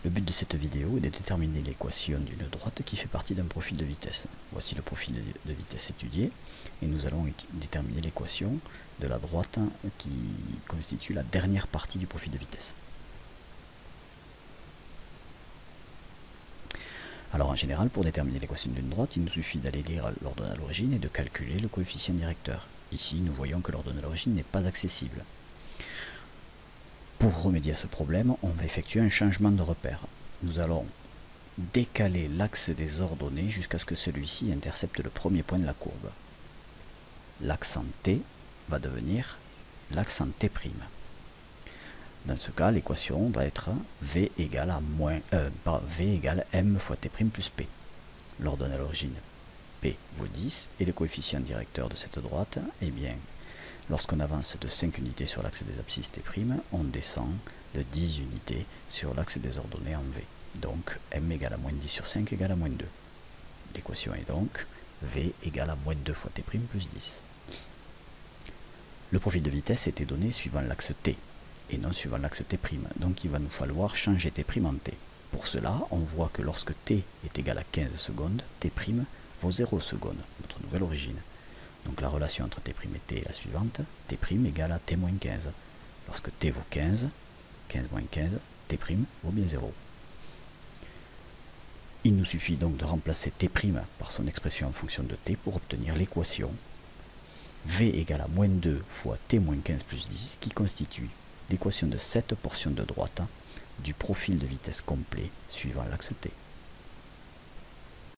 Le but de cette vidéo est de déterminer l'équation d'une droite qui fait partie d'un profil de vitesse. Voici le profil de vitesse étudié et nous allons déterminer l'équation de la droite qui constitue la dernière partie du profil de vitesse. Alors en général, pour déterminer l'équation d'une droite, il nous suffit d'aller lire l'ordonnée à l'origine et de calculer le coefficient directeur. Ici, nous voyons que l'ordonnée à l'origine n'est pas accessible. Pour remédier à ce problème, on va effectuer un changement de repère. Nous allons décaler l'axe des ordonnées jusqu'à ce que celui-ci intercepte le premier point de la courbe. L'axe en t va devenir l'axe en t'. Dans ce cas, l'équation va être v égale m fois t' plus p. L'ordonnée à l'origine p vaut 10 et le coefficient directeur de cette droite, eh bien, lorsqu'on avance de 5 unités sur l'axe des abscisses t', on descend de 10 unités sur l'axe des ordonnées en v. Donc m égale à moins 10 sur 5 égale à moins 2. L'équation est donc v égale à moins 2 fois t' plus 10. Le profil de vitesse était donné suivant l'axe t et non suivant l'axe t', donc il va nous falloir changer t' en t. Pour cela, on voit que lorsque t est égal à 15 secondes, t' vaut 0 secondes, notre nouvelle origine. Donc la relation entre t' et t est la suivante, t' égale à t moins 15. Lorsque t vaut 15, 15 moins 15, t' vaut bien 0. Il nous suffit donc de remplacer t' par son expression en fonction de t pour obtenir l'équation v égale à moins 2 fois t moins 15 plus 10 qui constitue l'équation de cette portion de droite du profil de vitesse complet suivant l'axe t.